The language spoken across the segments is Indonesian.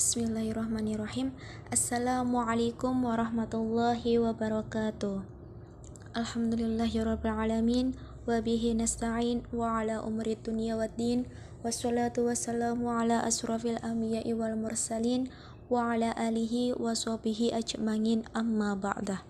Bismillahirrahmanirrahim. Assalamualaikum warahmatullahi wabarakatuh. Alhamdulillahirabbil alamin wa bihi nasta'in wa ala umri dunya waddin wassalatu wassalamu ala asrofil anbiya'i wal mursalin wa ala alihi wa sahbihi ajmain amma ba'dah.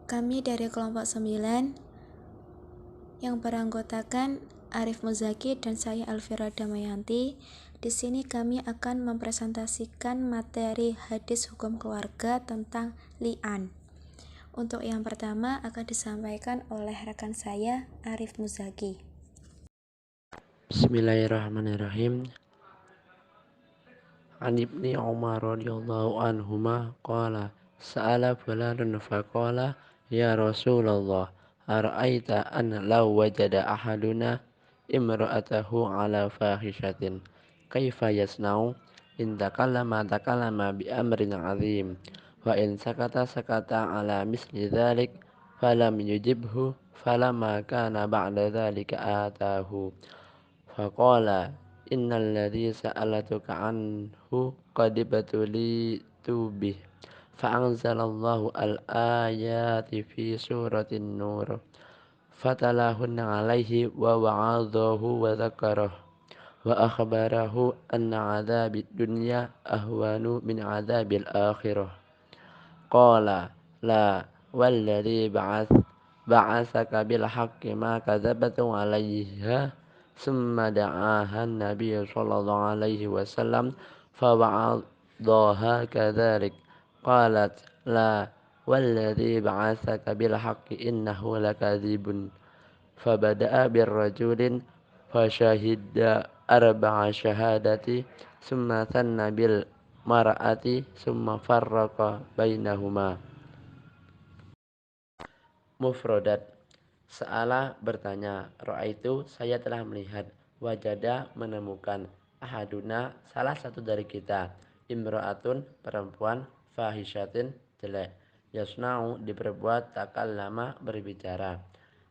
Kami dari kelompok 9 yang beranggotakan Arif Muzaki dan saya Alvira Damayanti. Di sini kami akan mempresentasikan materi hadis hukum keluarga tentang li'an. Untuk yang pertama akan disampaikan oleh rekan saya Arif Muzaki. Bismillahirrahmanirrahim. An ibni Umar radhiyallahu anhuma qala sa'ala fulanun faqala ya Rasulullah ara'aita an law wajada ahaduna imra'atahu ala fahishatin kaifa yasna'u in takallama bi amrin 'azim wa in sakata ala misli dzalik falam yujibhu falamma kana ba'da dzalika atahu faqala innal ladzi sa'alatuka anhu qad batulitu bih fa'anzalallahu al-ayati fi suratin nur fatalahunna alaihi wa wa'adahu wa dzakarahu wa akhbarahu anna adzabid dunya ahwanu min adzabil akhirah qala la walladzi ba'asaka bil haqqi ma kadzabtu 'alaiha summa da'aha an-nabiy sallallahu alaihi wasallam fa wa'adaha kadzalik qalat la walladzi ba'asaka bil haqqi innahu lakadzibun fa bada'a bir rajulin fa syahida arba'a syahadati summa thanna bil mar'ati summa farraqa bainahuma. Mufrodat. Sa'ala bertanya, ra'aitu saya telah melihat, wajada menemukan, ahaduna salah satu dari kita, imra'atun perempuan, fahishatin jelek, yasna'u diperbuat takallama berbicara,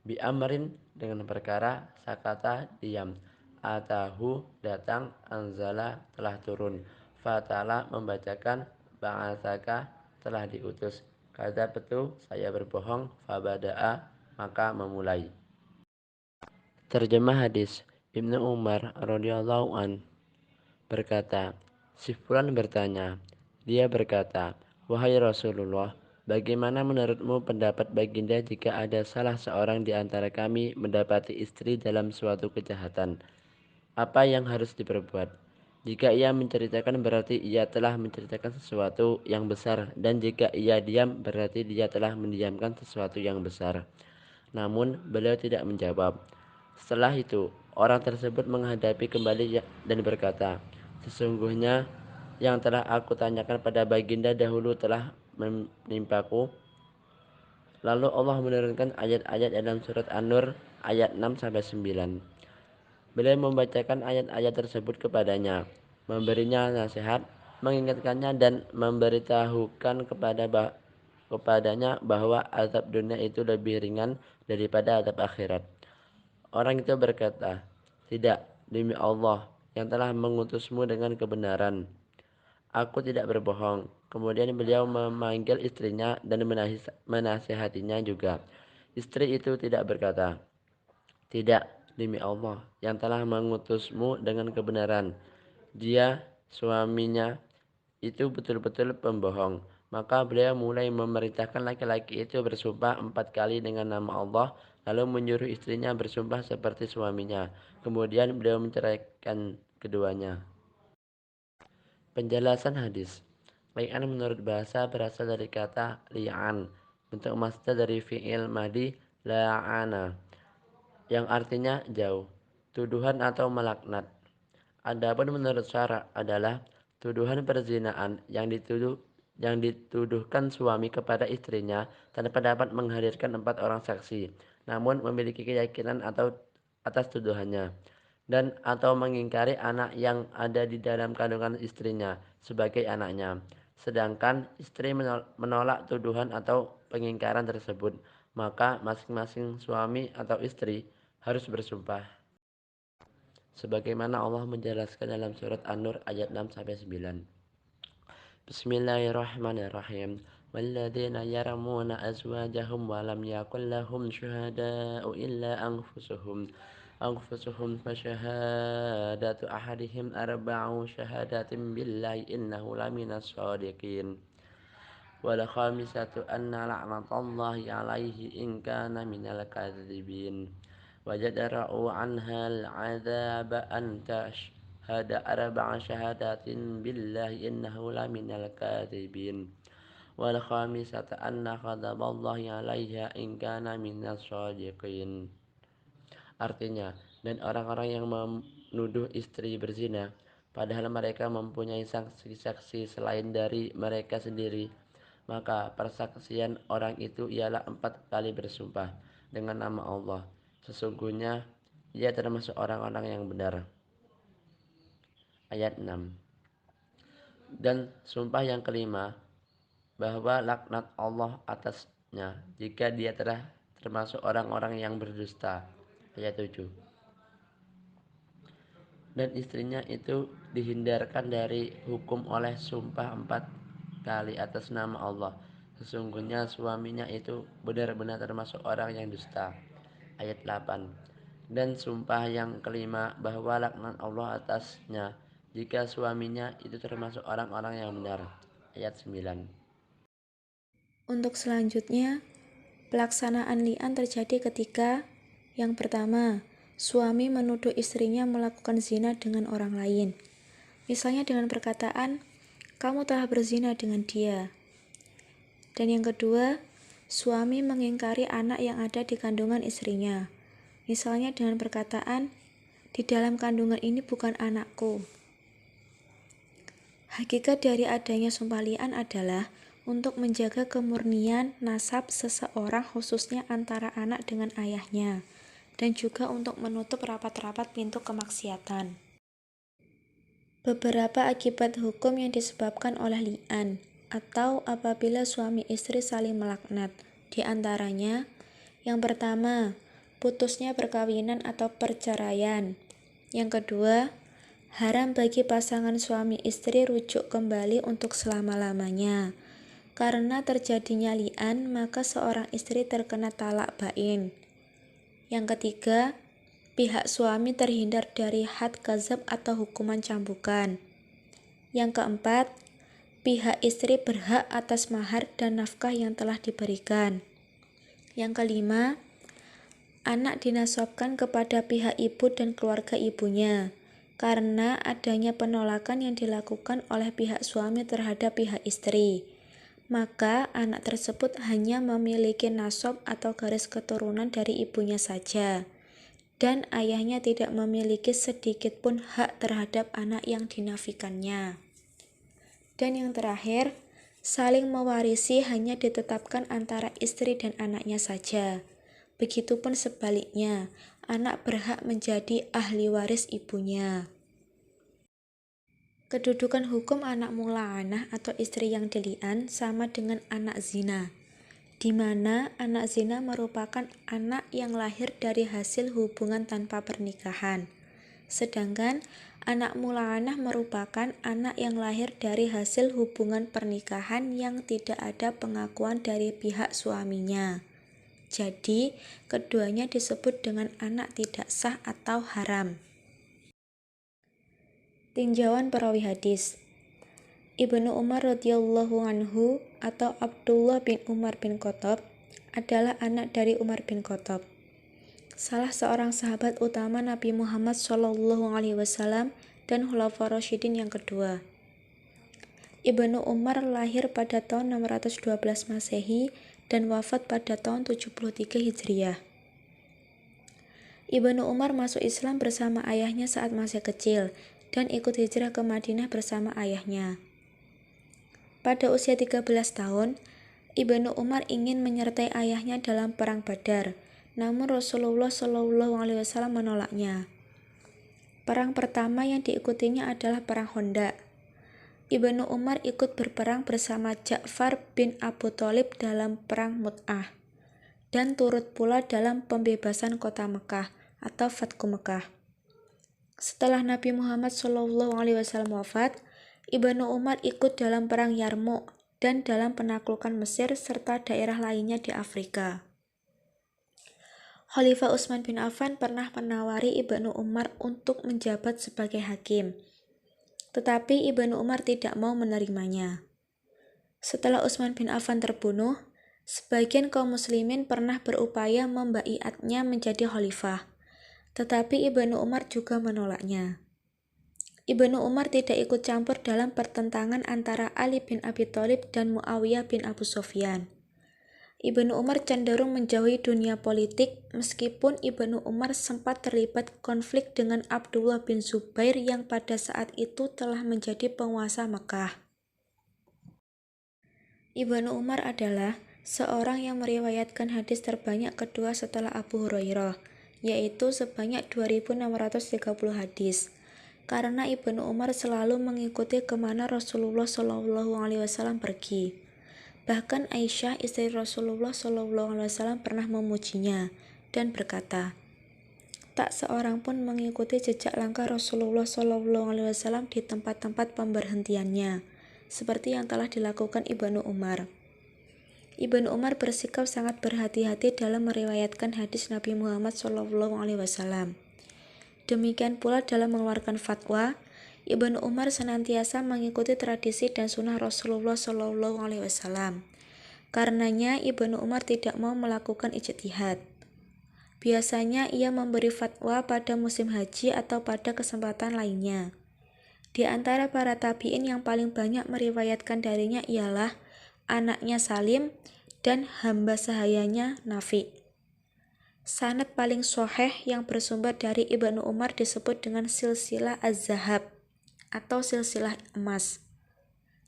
bi amrin dengan perkara, sakata diam, atahu datang, anzala telah turun, fatala membacakan, ba'asaka telah diutus, kata betul saya berbohong, fabada'a maka memulai. Terjemah hadis. Ibnu Umar radhiyallahu an berkata, si fulan bertanya, dia berkata, wahai Rasulullah, bagaimana menurutmu pendapat baginda jika ada salah seorang di antara kami mendapati istri dalam suatu kejahatan? Apa yang harus diperbuat? Jika ia menceritakan berarti ia telah menceritakan sesuatu yang besar, dan jika ia diam berarti dia telah mendiamkan sesuatu yang besar. Namun beliau tidak menjawab. Setelah itu orang tersebut menghadapi kembali dan berkata, sesungguhnya yang telah aku tanyakan pada baginda dahulu telah menimpaku. Lalu Allah menurunkan ayat-ayat dalam surat An-Nur ayat 6-9. Beliau membacakan ayat-ayat tersebut kepadanya, memberinya nasihat, mengingatkannya dan memberitahukan kepadanya bahwa azab dunia itu lebih ringan daripada azab akhirat. Orang itu berkata, tidak, demi Allah yang telah mengutusmu dengan kebenaran, aku tidak berbohong. Kemudian beliau memanggil istrinya dan menasihatinya juga. Istri itu tidak berkata, tidak, demi Allah yang telah mengutusmu dengan kebenaran. Dia, suaminya, itu betul-betul pembohong. Maka beliau mulai memerintahkan laki-laki itu bersumpah 4 kali dengan nama Allah, lalu menyuruh istrinya bersumpah seperti suaminya. Kemudian beliau menceraikan keduanya. Penjelasan hadis. Li'an menurut bahasa berasal dari kata li'an, bentuk masdar dari fi'il madi la'ana, yang artinya jauh, tuduhan atau melaknat. Adapun menurut syara adalah tuduhan perzinaan yang dituduhkan suami kepada istrinya tanpa dapat menghadirkan 4 orang saksi, namun memiliki keyakinan atau atas tuduhannya, dan atau mengingkari anak yang ada di dalam kandungan istrinya sebagai anaknya, sedangkan istri menolak tuduhan atau pengingkaran tersebut, maka masing-masing suami atau istri harus bersumpah. sebagaimana Allah menjelaskan dalam surat An-Nur ayat 6-9. Bismillahirrahmanirrahim. Walladzina yaramuna azwajahum wa lam yakul lahum syuhada'u illa anfusuhum fasyahadatu ahadihim arba'u syahadatin billahi innahu laminas shadiqin. Wal khamisatu anna la'natallahi alaihi in kana minal kadzibin. Wajadra'u anhal 'adzaba an tashhada arba'a syahadatin billahi innahu laminal kadzibin. Wal khamisatu anna ghadaballahi 'alaiha in kana minas shadiqin. Artinya, dan orang-orang yang menuduh istri berzina padahal mereka mempunyai saksi-saksi selain dari mereka sendiri, maka persaksian orang itu ialah 4 kali bersumpah dengan nama Allah. Sesungguhnya ia termasuk orang-orang yang benar. Ayat 6. Dan sumpah yang kelima, bahwa laknat Allah atasnya jika dia telah termasuk orang-orang yang berdusta. Ayat 7. Dan istrinya itu dihindarkan dari hukum oleh sumpah 4 kali atas nama Allah. Sesungguhnya suaminya itu benar-benar termasuk orang yang dusta. Ayat 8. Dan sumpah yang kelima bahwa laknat Allah atasnya jika suaminya itu termasuk orang-orang yang benar. Ayat 9. Untuk selanjutnya, pelaksanaan li'an terjadi ketika yang pertama, suami menuduh istrinya melakukan zina dengan orang lain. Misalnya dengan perkataan, kamu telah berzina dengan dia. Dan yang kedua, suami mengingkari anak yang ada di kandungan istrinya. Misalnya dengan perkataan, di dalam kandungan ini bukan anakku. Hakikat dari adanya sumpah li'an adalah untuk menjaga kemurnian nasab seseorang khususnya antara anak dengan ayahnya, dan juga untuk menutup rapat-rapat pintu kemaksiatan. Beberapa akibat hukum yang disebabkan oleh li'an atau apabila suami istri saling melaknat, di antaranya yang pertama, putusnya perkawinan atau perceraian. Yang kedua, haram bagi pasangan suami istri rujuk kembali untuk selama-lamanya. Karena terjadinya li'an, maka seorang istri terkena talak bain. Yang ketiga, pihak suami terhindar dari had gazab atau hukuman cambukan. Yang keempat, pihak istri berhak atas mahar dan nafkah yang telah diberikan. Yang kelima, anak dinasabkan kepada pihak ibu dan keluarga ibunya, karena adanya penolakan yang dilakukan oleh pihak suami terhadap pihak istri. Maka anak tersebut hanya memiliki nasab atau garis keturunan dari ibunya saja, dan ayahnya tidak memiliki sedikit pun hak terhadap anak yang dinafikannya. Dan yang terakhir, saling mewarisi hanya ditetapkan antara istri dan anaknya saja. Begitupun sebaliknya, anak berhak menjadi ahli waris ibunya. Kedudukan hukum anak mula'anah atau istri yang dili'an sama dengan anak zina, di mana anak zina merupakan anak yang lahir dari hasil hubungan tanpa pernikahan, sedangkan anak mula'anah merupakan anak yang lahir dari hasil hubungan pernikahan yang tidak ada pengakuan dari pihak suaminya. Jadi, keduanya disebut dengan anak tidak sah atau haram. Tinjauan perawi hadis. Ibnu Umar radhiyallahu anhu atau Abdullah bin Umar bin Khattab adalah anak dari Umar bin Khattab, salah seorang sahabat utama Nabi Muhammad SAW dan Khulafaur Rasyidin yang kedua. Ibnu Umar lahir pada tahun 612 Masehi dan wafat pada tahun 73 Hijriah. Ibnu Umar masuk Islam bersama ayahnya saat masih kecil dan ikut hijrah ke Madinah bersama ayahnya. Pada usia 13 tahun, Ibnu Umar ingin menyertai ayahnya dalam perang Badar, namun Rasulullah SAW menolaknya. Perang pertama yang diikutinya adalah perang Khandaq. Ibnu Umar ikut berperang bersama Ja'far bin Abu Thalib dalam perang Mu'tah, dan turut pula dalam pembebasan kota Mekah atau Fatku Mekah. Setelah Nabi Muhammad SAW wafat, Ibnu Umar ikut dalam perang Yarmouk dan dalam penaklukan Mesir serta daerah lainnya di Afrika. Khalifah Utsman bin Affan pernah menawari Ibnu Umar untuk menjabat sebagai hakim, tetapi Ibnu Umar tidak mau menerimanya. Setelah Utsman bin Affan terbunuh, sebagian kaum muslimin pernah berupaya membaiatnya menjadi khalifah, tetapi Ibnu Umar juga menolaknya. Ibnu Umar tidak ikut campur dalam pertentangan antara Ali bin Abi Thalib dan Muawiyah bin Abu Sufyan. Ibnu Umar cenderung menjauhi dunia politik meskipun Ibnu Umar sempat terlibat konflik dengan Abdullah bin Zubair yang pada saat itu telah menjadi penguasa Mekah. Ibnu Umar adalah seorang yang meriwayatkan hadis terbanyak kedua setelah Abu Hurairah, yaitu sebanyak 2.630 hadis. Karena Ibnu Umar selalu mengikuti kemana Rasulullah SAW pergi. Bahkan Aisyah, istri Rasulullah SAW, pernah memujinya dan berkata, "Tak seorang pun mengikuti jejak langkah Rasulullah SAW di tempat-tempat pemberhentiannya, seperti yang telah dilakukan Ibnu Umar." Ibnu Umar bersikap sangat berhati-hati dalam meriwayatkan hadis Nabi Muhammad SAW. Demikian pula dalam mengeluarkan fatwa, Ibnu Umar senantiasa mengikuti tradisi dan sunnah Rasulullah SAW. Karenanya Ibnu Umar tidak mau melakukan ijtihad. Biasanya ia memberi fatwa pada musim haji atau pada kesempatan lainnya. Di antara para tabi'in yang paling banyak meriwayatkan darinya ialah anaknya Salim dan hamba sahayanya Nafi. Sanad paling sahih yang bersumber dari Ibnu Umar disebut dengan silsilah az-zahab atau silsilah emas,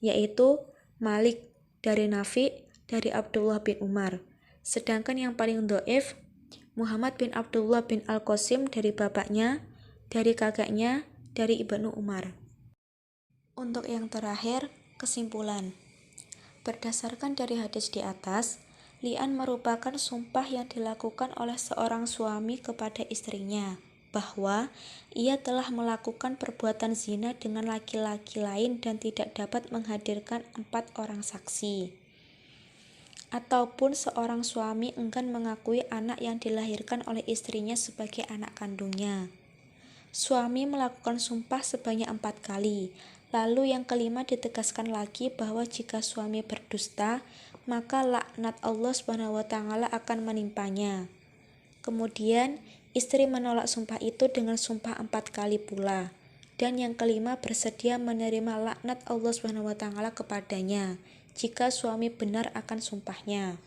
yaitu Malik dari Nafi dari Abdullah bin Umar. Sedangkan yang paling dhaif Muhammad bin Abdullah bin Al-Qasim dari bapaknya, dari kakaknya, dari Ibnu Umar. Untuk yang terakhir, kesimpulan. Berdasarkan dari hadis di atas, li'an merupakan sumpah yang dilakukan oleh seorang suami kepada istrinya bahwa ia telah melakukan perbuatan zina dengan laki-laki lain dan tidak dapat menghadirkan 4 orang saksi. Ataupun seorang suami enggan mengakui anak yang dilahirkan oleh istrinya sebagai anak kandungnya. Suami melakukan sumpah sebanyak 4 kali. Lalu yang kelima ditegaskan lagi bahwa jika suami berdusta, maka laknat Allah SWT akan menimpanya. Kemudian istri menolak sumpah itu dengan sumpah 4 kali pula. Dan yang kelima bersedia menerima laknat Allah SWT kepadanya jika suami benar akan sumpahnya.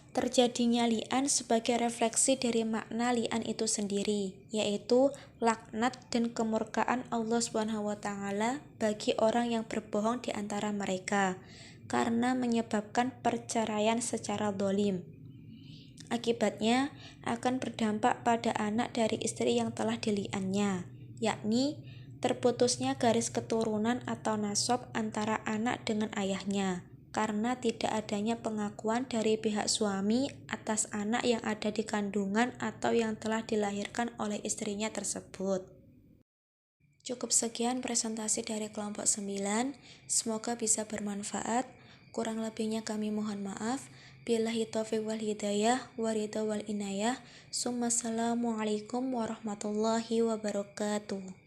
Terjadinya li'an sebagai refleksi dari makna li'an itu sendiri, yaitu laknat dan kemurkaan Allah SWT bagi orang yang berbohong di antara mereka, karena menyebabkan perceraian secara zalim. Akibatnya akan berdampak pada anak dari istri yang telah dili'annya, yakni terputusnya garis keturunan atau nasab antara anak dengan ayahnya, karena tidak adanya pengakuan dari pihak suami atas anak yang ada di kandungan atau yang telah dilahirkan oleh istrinya tersebut. Cukup sekian presentasi dari kelompok 9, semoga bisa bermanfaat. Kurang lebihnya kami mohon maaf. Billahi taufiq wal hidayah, waridha wal inayah. Assalamualaikum warahmatullahi wabarakatuh.